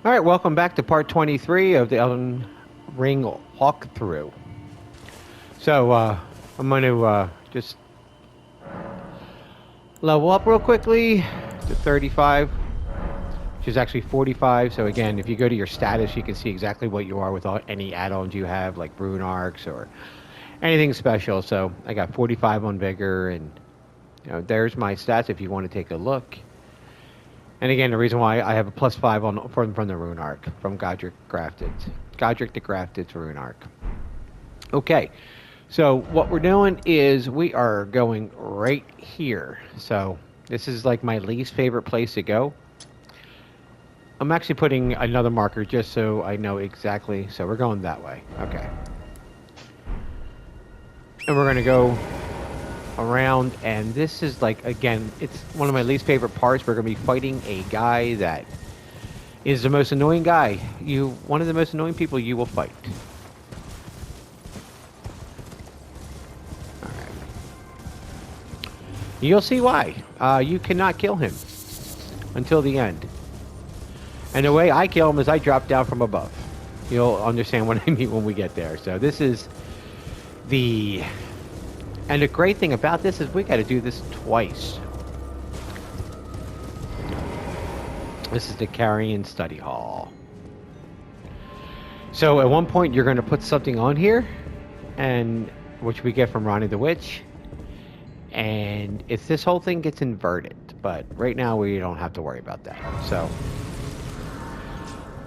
All right, welcome back to part 23 of the Elden Ring walkthrough. So, I'm going to just level up real quickly to 35, which is actually 45. So, again, if you go to your status, you can see exactly what you are with any add-ons you have, like rune arcs or anything special. So, I got 45 on Vigor, and there's my stats if you want to take a look. And again, the reason why I have a +5 on from the rune arc from Godric the Grafted's rune arc. Okay, so what we're doing is we are going right here. So this is like my least favorite place to go. I'm actually putting another marker just so I know exactly. So we're going that way. Okay. And we're going to go around, and this is like, again, it's one of my least favorite parts. We're going to be fighting a guy that is the most annoying guy. One of the most annoying people you will fight. Alright. You'll see why. You cannot kill him until the end. And the way I kill him is I drop down from above. You'll understand what I mean when we get there. So this is the... And the great thing about this is we got to do this twice. This is the Carian study hall. So at one point you're going to put something on here, and which we get from Ronnie the Witch. And if this whole thing gets inverted, but right now we don't have to worry about that. So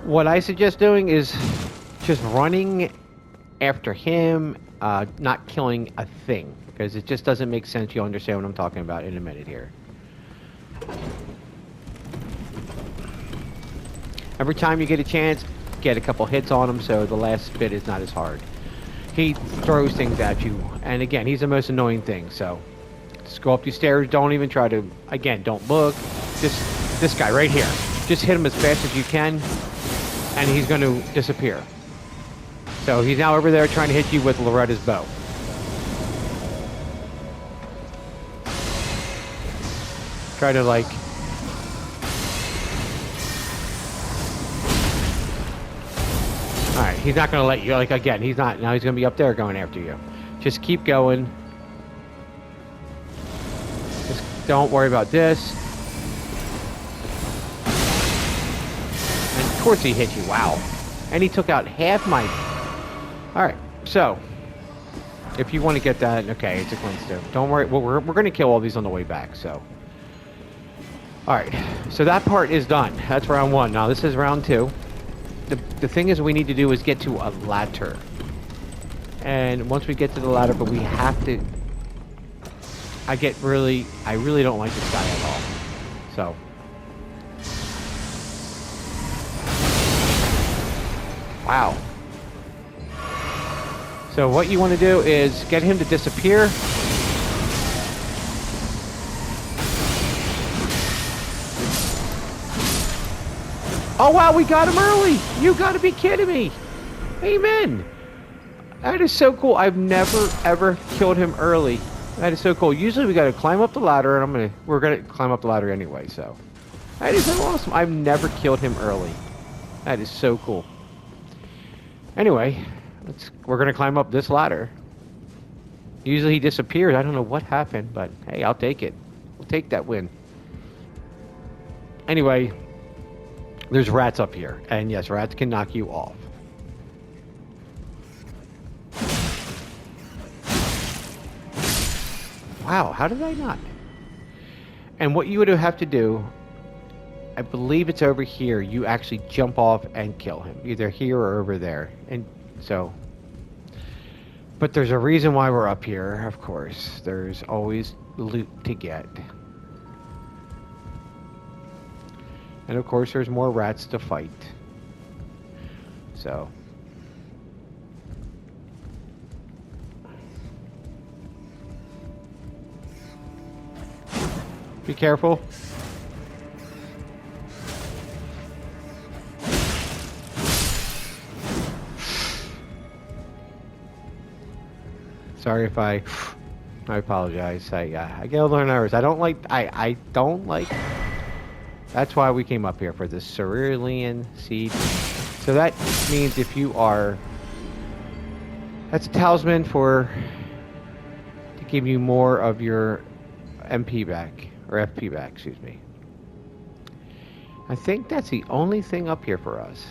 what I suggest doing is just running after him, not killing a thing. Because it just doesn't make sense. You'll understand what I'm talking about in a minute here. Every time you get a chance, get a couple hits on him so the last bit is not as hard. He throws things at you. And again, he's the most annoying thing. So just go up these stairs. Don't even try to, again, don't look. Just this guy right here. Just hit him as fast as you can. And he's going to disappear. So he's now over there trying to hit you with Loretta's bow. Try to like... Alright, he's not going to let you, like, again, he's not, now he's going to be up there going after you. Just keep going. Just don't worry about this. And of course he hit you, wow. And he took out half my... Alright, so... If you want to get that, okay, it's a cleanse too. Don't worry, we're going to kill all these on the way back, so... Alright, so that part is done. That's round 1. Now this is round 2. The thing is we need to do is get to a ladder. And once we get to the ladder, but we have to... I really don't like this guy at all. So... Wow. So what you want to do is get him to disappear. Oh wow, we got him early! You gotta be kidding me! Amen! That is so cool. I've never ever killed him early. That is so cool. Usually we gotta climb up the ladder, and we're gonna climb up the ladder anyway, so. That is so awesome. I've never killed him early. That is so cool. Anyway, we're gonna climb up this ladder. Usually he disappears. I don't know what happened, but hey, I'll take it. We'll take that win. Anyway, there's rats up here, and yes, rats can knock you off. Wow, how did I not? And what you would have to do, I believe it's over here, you actually jump off and kill him. Either here or over there. And so... But there's a reason why we're up here, of course. There's always loot to get. And of course there's more rats to fight. So... Be careful. Sorry if I apologize. I get a little nervous. I don't like That's why we came up here, for the cerulean seed. So that means if you are... That's a talisman for... to give you more of your MP back. Or FP back, excuse me. I think that's the only thing up here for us.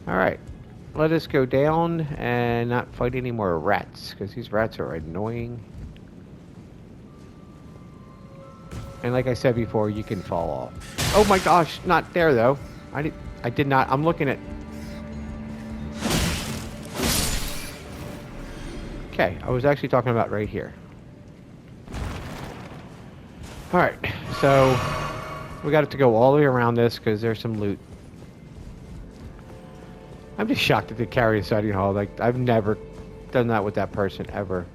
Alright. Let us go down and not fight any more rats, because these rats are annoying. And like I said before, you can fall off. Oh my gosh, not there though. I did not. I'm looking at... Okay, I was actually talking about right here. Alright, so we got to go all the way around this because there's some loot. I'm just shocked at the Carian sighting hall. Like, I've never done that with that person ever.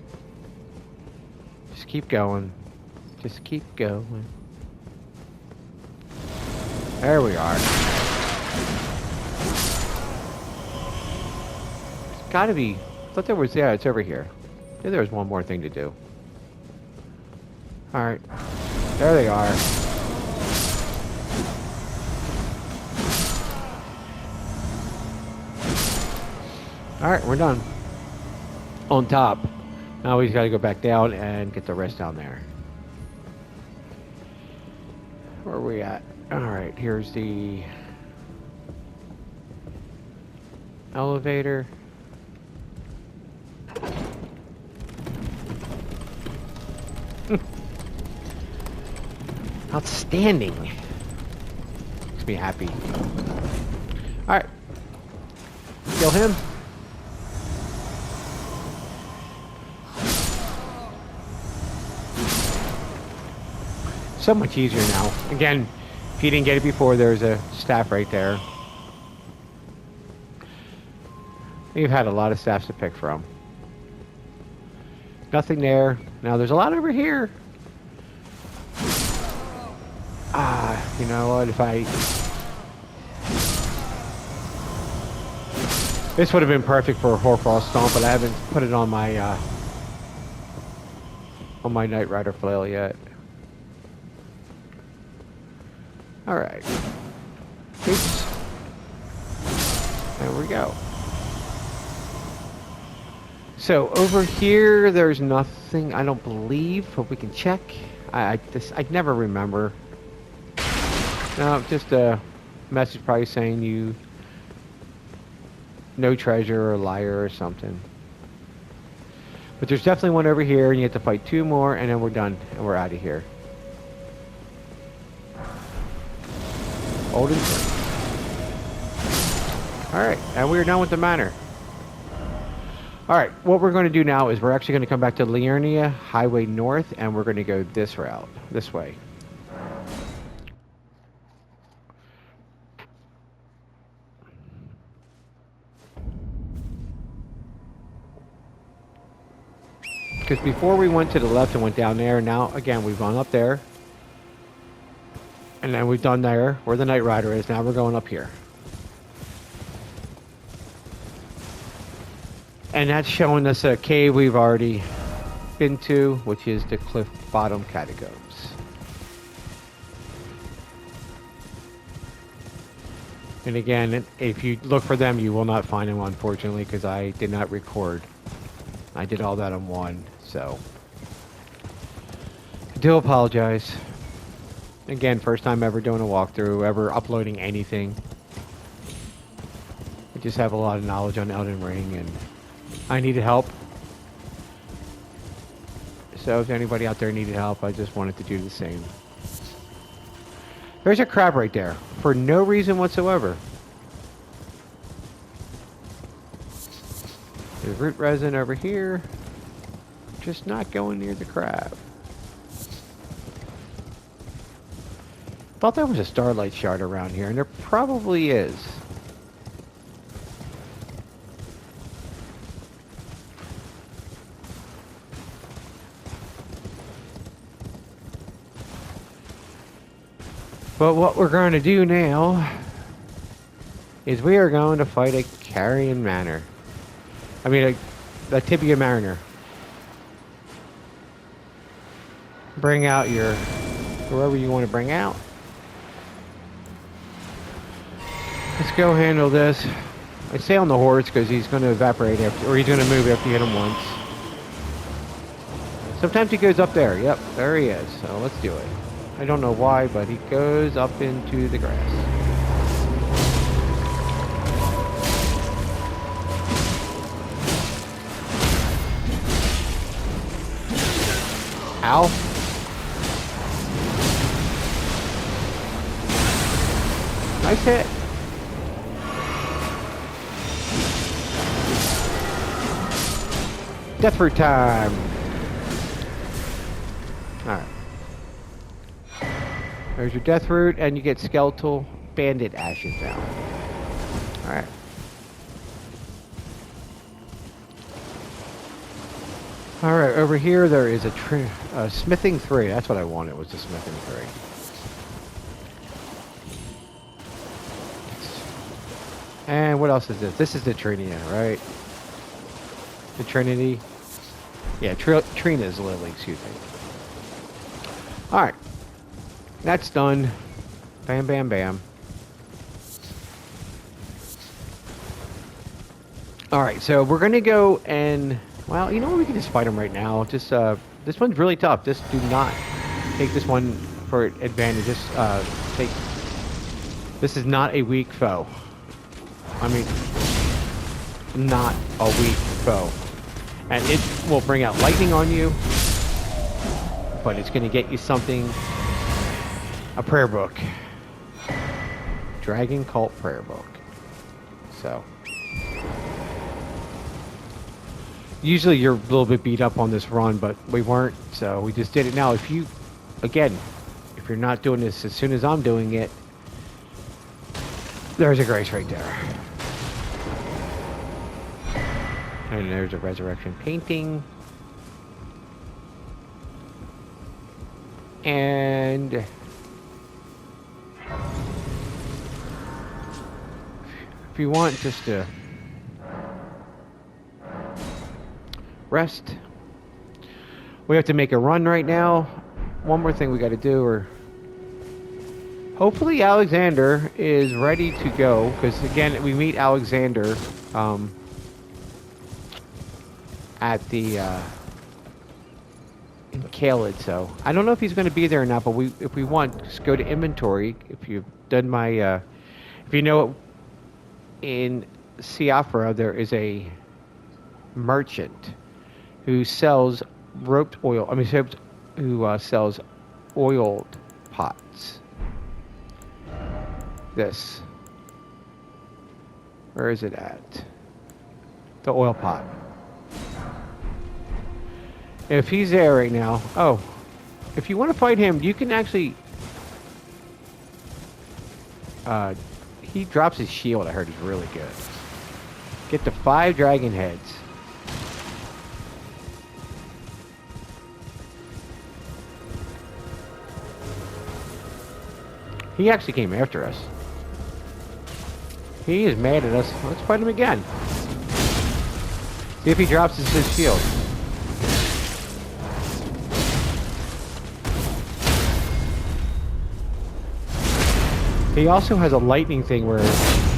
Just keep going. Just keep going. There we are. It's gotta be... I thought there was... Yeah, it's over here. Yeah, there was one more thing to do. Alright. There they are. Alright, we're done. On top. Now we just gotta go back down and get the rest down there. Where are we at? Alright, here's the elevator. Outstanding. Makes me happy. Alright. Kill him. So much easier now. Again, if you didn't get it before, there's a staff right there. We've had a lot of staffs to pick from. Nothing there. Now there's a lot over here. You know what, if I... This would have been perfect for a Hoarfrost Stomp, but I haven't put it on my Knight Rider flail yet. Alright. Oops. There we go. So, over here, there's nothing, I don't believe, but we can check. I never remember. No, just a message probably saying you... no treasure or liar or something. But there's definitely one over here, and you have to fight 2 more, and then we're done, and we're out of here. Olden. Alright, and we're done with the manor. Alright, what we're going to do now is we're actually going to come back to Liurnia, Highway North, and we're going to go this route, this way. Because before we went to the left and went down there, now, again, we've gone up there. And then we've done there, where the Knight Rider is. Now we're going up here. And that's showing us a cave we've already been to, which is the Cliff Bottom Catacombs. And again, if you look for them, you will not find them, unfortunately, because I did not record. I did all that on one, so... I do apologize. Again, first time ever doing a walkthrough, ever uploading anything. I just have a lot of knowledge on Elden Ring, and I needed help. So if anybody out there needed help, I just wanted to do the same. There's a crab right there, for no reason whatsoever. There's root resin over here. Just not going near the crab. Thought there was a starlight shard around here, and there probably is. But what we're going to do now is we are going to fight a Carian Manor. I mean, a Tibia Mariner. Bring out your whoever you want to bring out. Let's go handle this. I stay on the horse because he's going to evaporate after, or he's going to move after you hit him once. Sometimes he goes up there. Yep, there he is. So let's do it. I don't know why, but he goes up into the grass. Ow. Nice hit. Death root time. Alright. There's your death root, and you get skeletal bandit ashes now. Alright. Alright, over here there is a smithing 3. That's what I wanted, was the smithing 3. And what else is this? This is the Trinia, right? The Trinity. Yeah, Trina's Lily, excuse me. Alright. That's done. Bam, bam, bam. Alright, so we're going to go and... Well, you know what? We can just fight him right now. Just, this one's really tough. Just do not take this one for advantage. Just, take... This is not a weak foe. I mean, not a weak foe. And it will bring out lightning on you, but it's going to get you something. A prayer book. Dragon Cult prayer book. So. Usually you're a little bit beat up on this run, but we weren't, so we just did it. Now, if you, again, if you're not doing this as soon as I'm doing it, there's a grace right there. And there's a resurrection painting. And if you want just to rest, we have to make a run right now. One more thing we got to do, or hopefully Alexander is ready to go, because again we meet Alexander at the in Khaled, so I don't know if he's going to be there or not, but if we want, just go to inventory. If you've done my if you know, in Siafra there is a merchant who sells roped oil, who sells oiled pots. This, where is it at? The oil pot. If he's there right now, oh, if you want to fight him, you can actually, he drops his shield, I heard is really good. Get the 5 dragon heads. He actually came after us. He is mad at us. Let's fight him again. See if he drops his shield. He also has a lightning thing where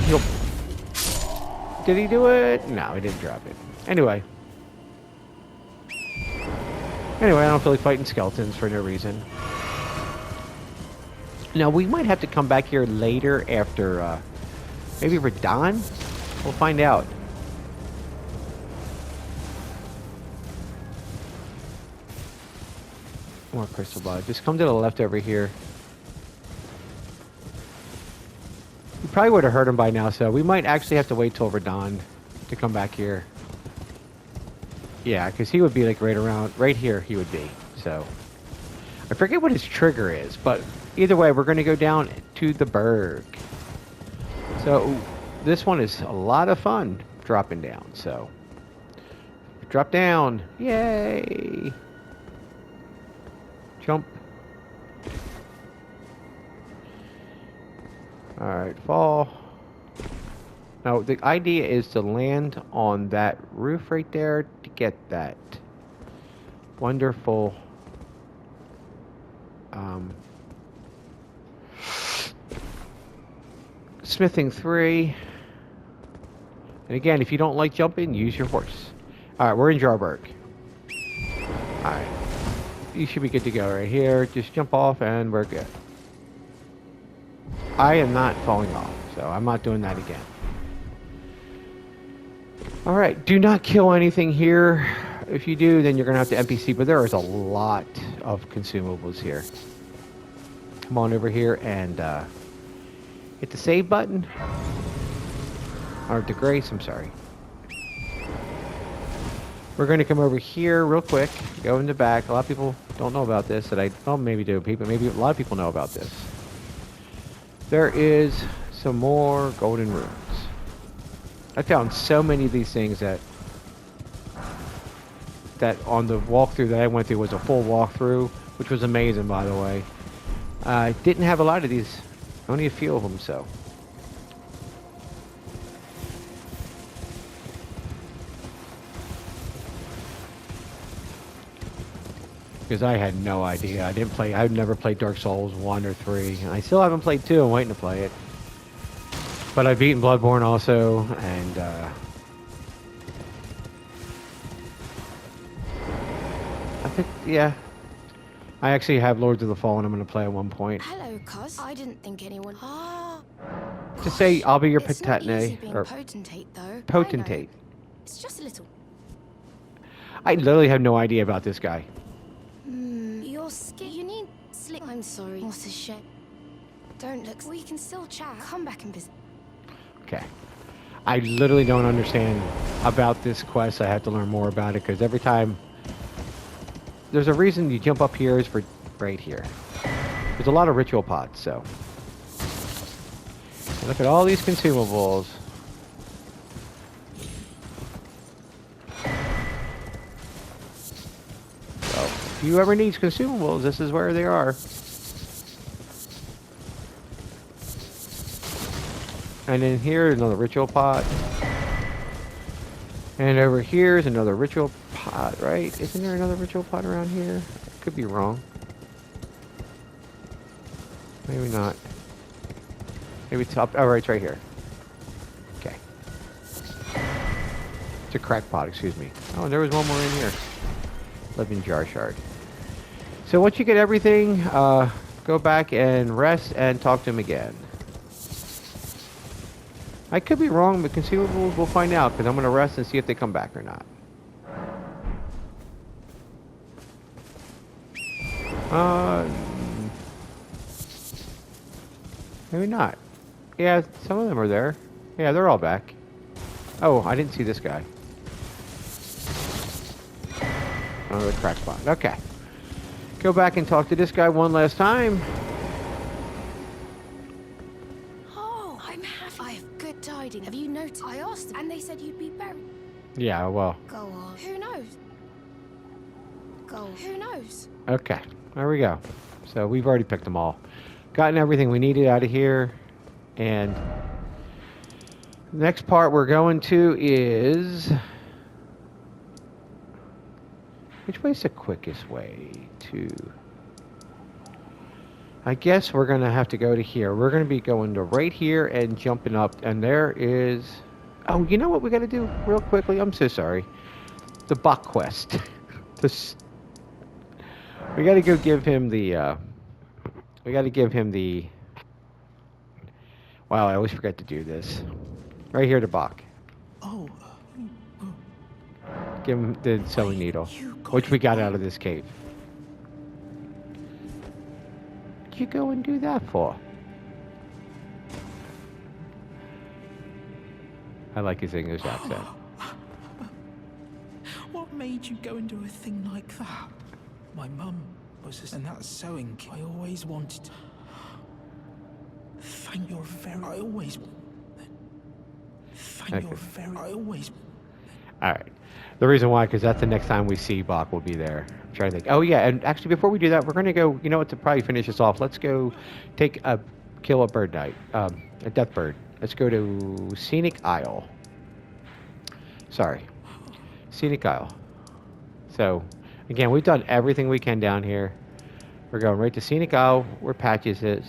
he'll... Did he do it? No, he didn't drop it. Anyway, I don't feel like fighting skeletons for no reason. Now, we might have to come back here later after, maybe Radon? We'll find out. More crystal blood. Just come to the left over here. You probably would have heard him by now, so we might actually have to wait till Radon to come back here. Yeah, because he would be like right here he would be, so. I forget what his trigger is, but either way, we're going to go down to the Berg. So, this one is a lot of fun dropping down, so. Drop down. Yay! Jump. Alright, fall. Now, the idea is to land on that roof right there to get that wonderful Smithing 3. And again, if you don't like jumping, use your horse. Alright, we're in Jarberg. Alright. You should be good to go right here. Just jump off and we're good. I am not falling off, so I'm not doing that again. Alright, do not kill anything here. If you do, then you're going to have to NPC, but there is a lot of consumables here. Come on over here and hit the save button. Or the grace, I'm sorry. We're going to come over here real quick, go in the back. A lot of people don't know about this, maybe do, maybe a lot of people know about this. There is some more golden runes. I found so many of these things that on the walkthrough that I went through was a full walkthrough, which was amazing, by the way. I didn't have a lot of these, only a few of them, so. Because I had no idea. I've never played Dark Souls 1 or 3. I still haven't played 2. I'm waiting to play it. But I've beaten Bloodborne also, and I think, yeah. I actually have Lords of the Fallen I'm going to play at one point. Hello, cuz. I didn't think anyone... To say I'll be your It's not easy potentate. being Or potentate, though. potentate. I know. It's just a little... I literally have no idea about this guy. Your skin... You need slick... I'm sorry. What a shame. Don't look... We can still chat. Come back and visit. Okay. I literally don't understand about this quest. I have to learn more about it, because every time... There's a reason you jump up here is for right here. There's a lot of ritual pods, so... Look at all these consumables. So, if you ever need consumables, this is where they are. And then here is another ritual pot. And over here is another ritual pot, right? Isn't there another ritual pot around here? I could be wrong. Maybe not. Maybe top. Oh, right, it's right here. Okay. It's a crack pot, excuse me. Oh, and there was one more in here. Living jar shard. So once you get everything, go back and rest and talk to him again. I could be wrong, but consumables, we'll find out, because I'm going to rest and see if they come back or not. Maybe not. Yeah, some of them are there. Yeah, they're all back. Oh, I didn't see this guy. Oh, the crackpot. Okay. Go back and talk to this guy one last time. Oh, I'm happy. I have good tidings. Have you noticed? I asked them, and they said you'd be buried. Yeah, well. Go on. Who knows? Go on. Who knows? Okay. There we go. So we've already picked them all. Gotten everything we needed out of here. And the next part we're going to is... Which way's the quickest way to... I guess we're going to have to go to here. We're going to be going to right here and jumping up. And there is... Oh, you know what we got to do real quickly? I'm so sorry. The Bach quest. This... We got to go give him the... We got to give him the... Wow, I always forget to do this. Right here to Bach. Oh. Give him the sewing needle, which we got out of this cave. What'd you go and do that for? I like his English accent. What made you go and do a thing like that? My mum was and that sewing kit. I always wanted to. Thank your very... I always... Thank your very... I always... Alright. The reason why, because that's the next time we see Bach will be there. I'm trying to think. Oh, yeah, and actually, before we do that, we're going to go... You know what, to probably finish this off, let's go kill a bird night. A death bird. Let's go to Scenic Isle. Sorry. Scenic Isle. So, again, we've done everything we can down here. We're going right to Scenic Isle, where Patches is.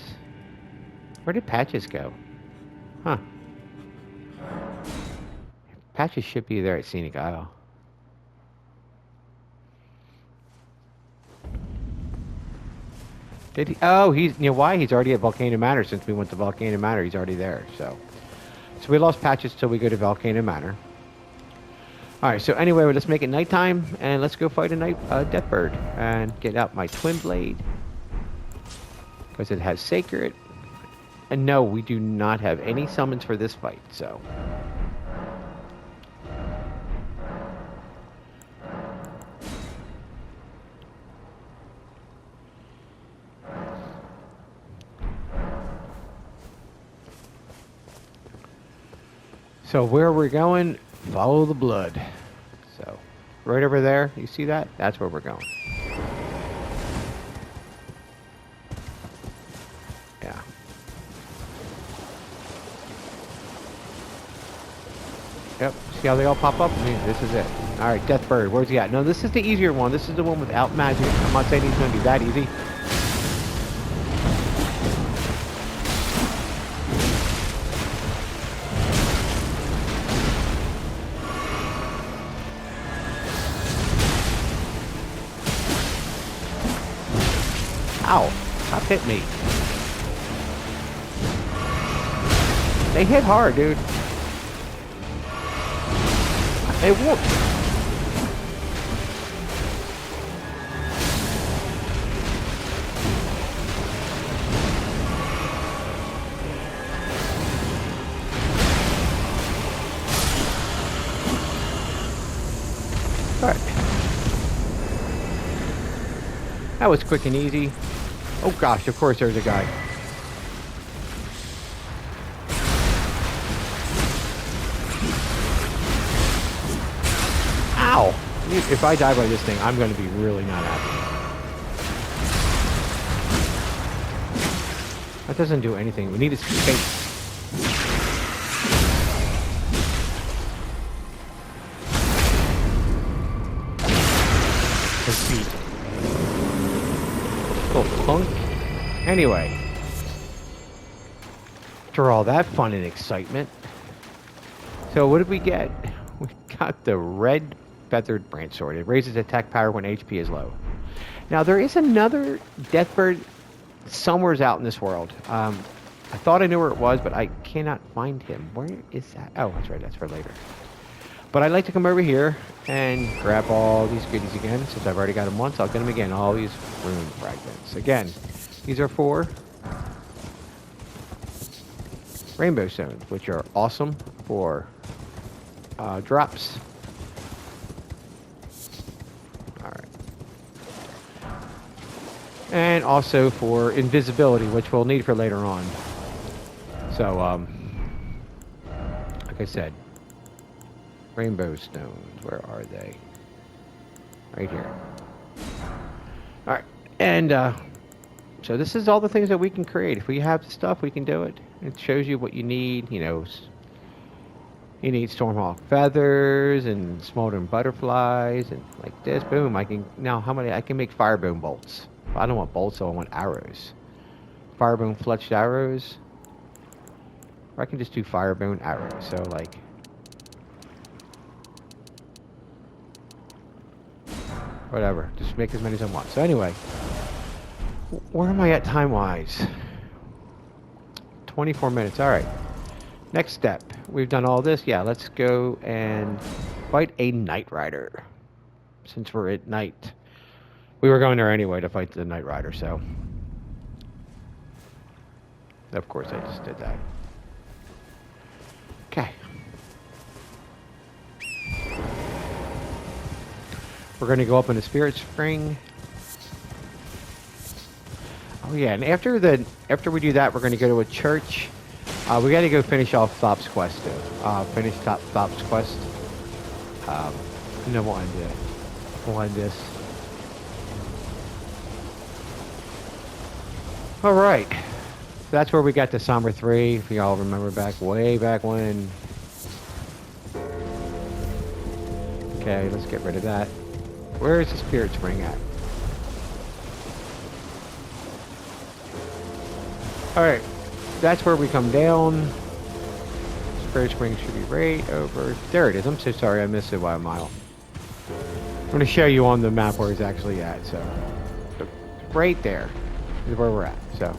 Where did Patches go? Huh. Patches should be there at Scenic Isle. Did he? Oh, he's, you know why? He's already at Volcano Manor. Since we went to Volcano Manor, he's already there. So we lost Patches till we go to Volcano Manor. Alright, so anyway, let's make it nighttime, and let's go fight a death bird, and get out my twin blade, because it has sacred. And no, we do not have any summons for this fight, so. So where we're going, follow the blood. So, right over there, you see that? That's where we're going. Yeah. Yep, see how they all pop up? I mean, this is it. Alright, Death Bird, where's he at? No, this is the easier one. This is the one without magic. I'm not saying he's going to be that easy. Ow! Stop hitting me. They hit hard, dude. They whoop. Alright. That was quick and easy. Oh gosh, of course there's a guy. Ow! If I die by this thing, I'm going to be really not happy. That doesn't do anything. We need his face. His feet. Little punk. Anyway. After all that fun and excitement. So what did we get? We got the red feathered branch sword. It raises attack power when HP is low. Now there is another Deathbird somewheres out in this world. I thought I knew where it was, but I cannot find him. Where is that? Oh, that's right. That's for later. But I'd like to come over here and grab all these goodies again. Since I've already got them once, I'll get them again. All these rune fragments. Again, these are for rainbow stones, which are awesome for drops. Alright. And also for invisibility, which we'll need for later on. So, like I said, rainbow stones, where are they? Right here. Alright, and so this is all the things that we can create. If we have the stuff, we can do it. It shows you what you need, you know. You need Stormhawk feathers and smoldering butterflies and like this. Boom, I can, now how many, I can make firebone bolts. I don't want bolts, so I want arrows. Firebone fletched arrows. Or I can just do firebone arrows, so like. Whatever, just make as many as I want. So anyway, where am I at time-wise? 24 minutes, alright. Next step, we've done all this. Yeah, let's go and fight a Night Rider. Since we're at night. We were going there anyway to fight the Night Rider, so. Of course, I just did that. Okay. We're going to go up in the Spirit Spring. Oh yeah, and after we do that, we're going to go to a church. We got to go finish off Thop's quest, though. Finish Thop's quest. No, we'll end this. All right. So that's where we got to Somber 3. If you all remember way back when. Okay, let's get rid of that. Where is the Spirit Spring at? Alright, that's where we come down. Prairie Springs should be right over. There it is. I'm so sorry I missed it by a mile. I'm going to show you on the map where it's actually at. So, right there is where we're at. So,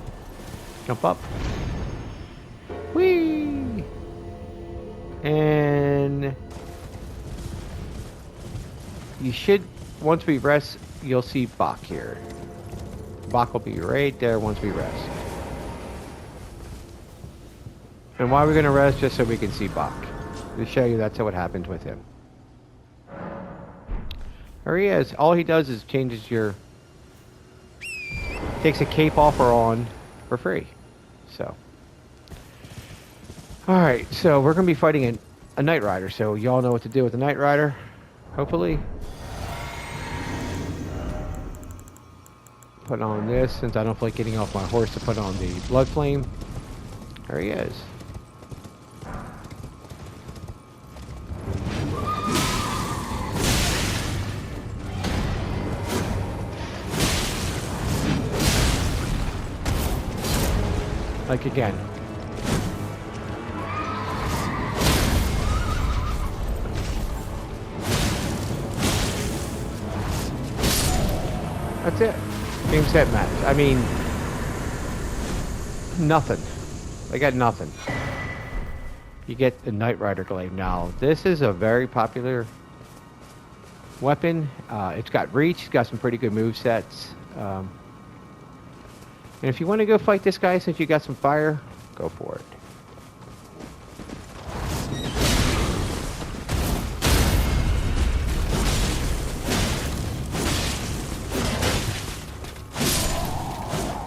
jump up. Whee! And you should, once we rest, you'll see Bach here. Bach will be right there once we rest. And why are we going to rest? Just so we can see Bach. To show you that's what happens with him. There he is. All he does is changes your... takes a cape off or on for free. So. Alright, so we're going to be fighting a Night Rider. So y'all know what to do with the Night Rider. Hopefully. Put on this, since I don't feel like getting off my horse to put on the Blood Flame. There he is. Like again. That's it. Game, set, match. I mean, nothing. I got nothing. You get the Night Rider Glaive. Now, this is a very popular weapon. It's got reach. It's got some pretty good movesets. And if you want to go fight this guy, since you got some fire, go for it.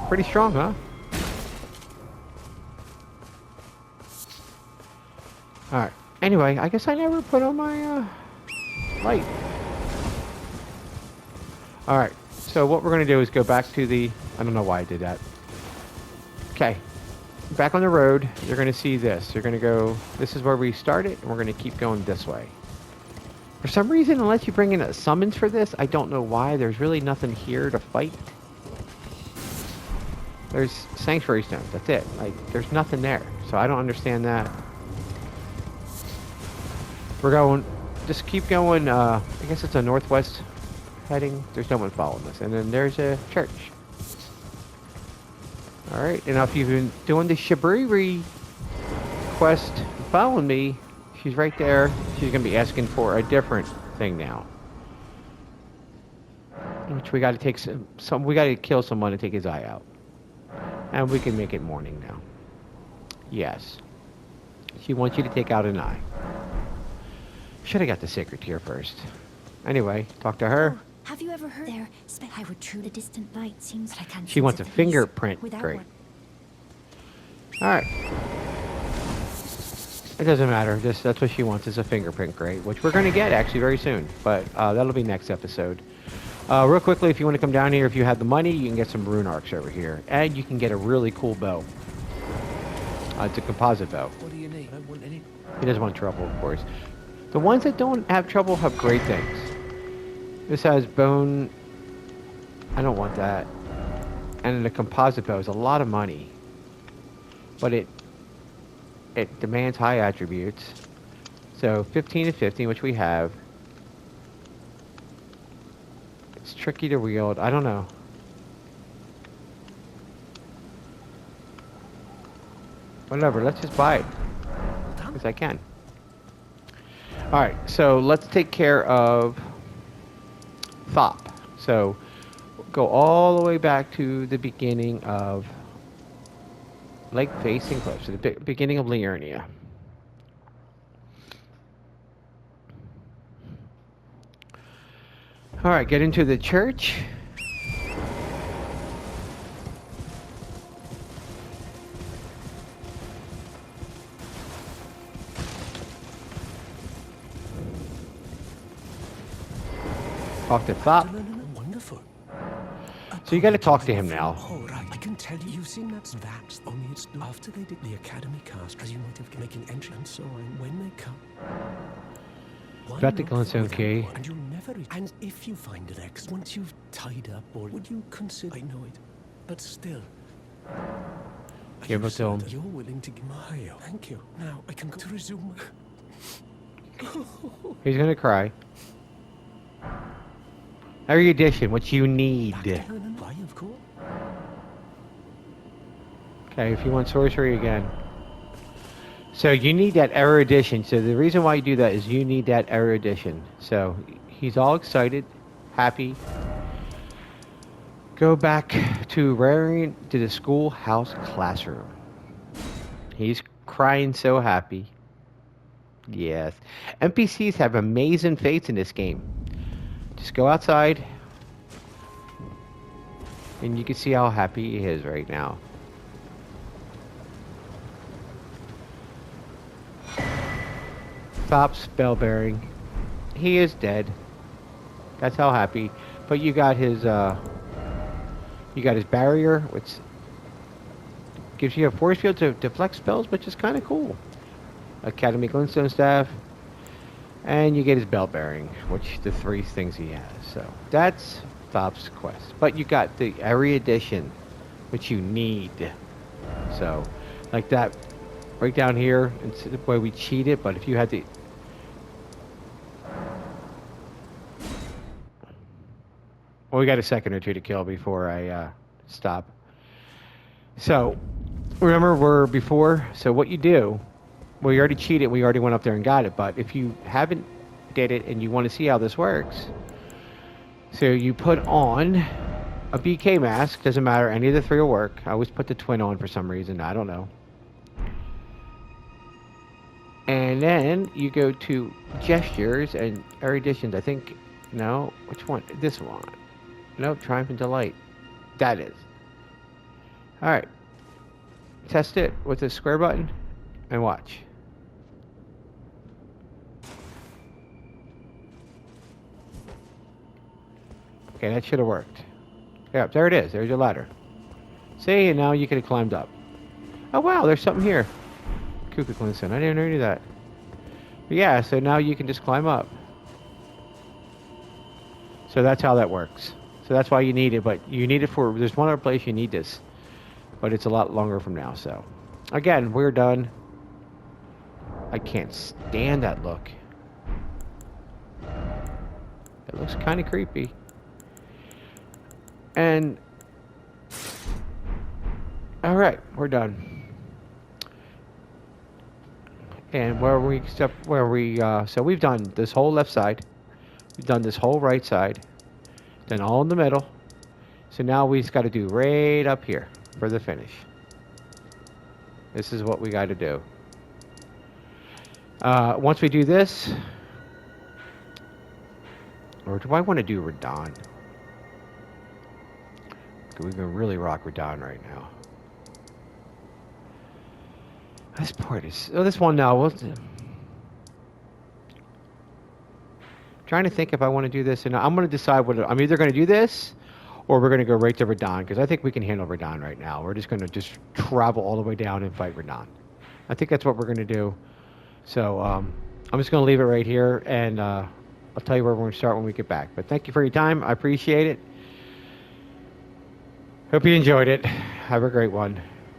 Pretty strong, huh? Alright. Anyway, I guess I never put on my light. Alright. So what we're going to do is go back to the... I don't know why I did that. Okay. Back on the road, you're going to see this. You're going to go... This is where we started, and we're going to keep going this way. For some reason, unless you bring in a summons for this, I don't know why. There's really nothing here to fight. There's Sanctuary Stones. That's it. Like, there's nothing there. So I don't understand that. We're going... Just keep going. I guess it's a northwest heading. There's no one following us. And then there's a church. Alright. And now if you've been doing the Shabriri quest following me, she's right there. She's going to be asking for a different thing now. Which we got to take some... We got to kill someone to take his eye out. And we can make it morning now. Yes. She wants you to take out an eye. Should have got the sacred tear first. Anyway, talk to her. Oh, have you ever heard there? I would true the distant light seems I can't. She wants a fingerprint. Great. Alright. It doesn't matter. That's what she wants is a fingerprint. Great. Which we're going to get actually very soon. But that'll be next episode. Real quickly, if you want to come down here, if you have the money, you can get some rune arcs over here. And you can get a really cool bow. It's a composite bow. What do you need? I don't want any. He doesn't want trouble, of course. The ones that don't have trouble have great things. This has bone... I don't want that. And the composite bow is a lot of money. But it demands high attributes. So 15 and 15, which we have. It's tricky to wield. I don't know. Whatever, let's just buy it. Because I can. Alright, so let's take care of Thop. So, go all the way back to the beginning of Lake Facing Cliffs, so the beginning of Liurnia. Alright, get into the church. Talk to Thop. Wonderful. So you got to talk to him now. Oh, right. I can tell you, you've seen that's only it's after they did the academy cast, as you might have making entry and so on. When they come, Got the glintstone key. and you'll never. And if you find it X, once you've tied up, or would you consider? I know it, but still. Give it to him. You're willing to give my hail. Thank you. Now I can go to resume. He's gonna cry. Erudition, what you need. Why, of course. Okay, if you want sorcery again. So you need that erudition. So the reason why you do that is you need that erudition. So he's all excited, happy. Go back to the schoolhouse classroom. He's crying so happy. Yes. NPCs have amazing fates in this game. Just go outside. And you can see how happy he is right now. Stop spell bearing. He is dead. That's how happy. But you got his barrier, which gives you a force field to deflect spells, which is kind of cool. Academy Glintstone Staff. And you get his belt bearing, which the 3 things he has. So that's Thop's quest. But you got the erudition, which you need. So, like that, right down here, it's the way we cheat it. But if you had the well, we got a second or two to kill before I stop. So, remember we're before. So what you do. Well, you already cheated. We already went up there and got it. But if you haven't did it and you want to see how this works, so you put on a BK mask. Doesn't matter. Any of the 3 will work. I always put the twin on for some reason. I don't know. And then you go to gestures and eruditions. I think, no, which one? This one. No, Triumph and Delight. That is. All right. Test it with the square button and watch. Okay, that should have worked. Yeah, there it is. There's your ladder. See, and now you could have climbed up. Oh, wow, there's something here. Cuckoo Glintstone. I didn't know any of that. But yeah, so now you can just climb up. So that's how that works. So that's why you need it, but you need it for... There's one other place you need this. But it's a lot longer from now, so... Again, we're done. I can't stand that look. It looks kind of creepy. And... Alright, we're done. And so we've done this whole left side. We've done this whole right side. Then all in the middle. So now we just got to do right up here for the finish. This is what we got to do. Once we do this, or do I want to do Radon? We can really rock Radon right now. This part is... Oh, this one now. Trying to think if I want to do this. And I'm going to decide what... I'm either going to do this, or we're going to go right to Radon, because I think we can handle Radon right now. We're just going to just travel all the way down and fight Radon. I think that's what we're going to do. So, I'm just going to leave it right here, and I'll tell you where we're going to start when we get back. But thank you for your time. I appreciate it. Hope you enjoyed it. Have a great one.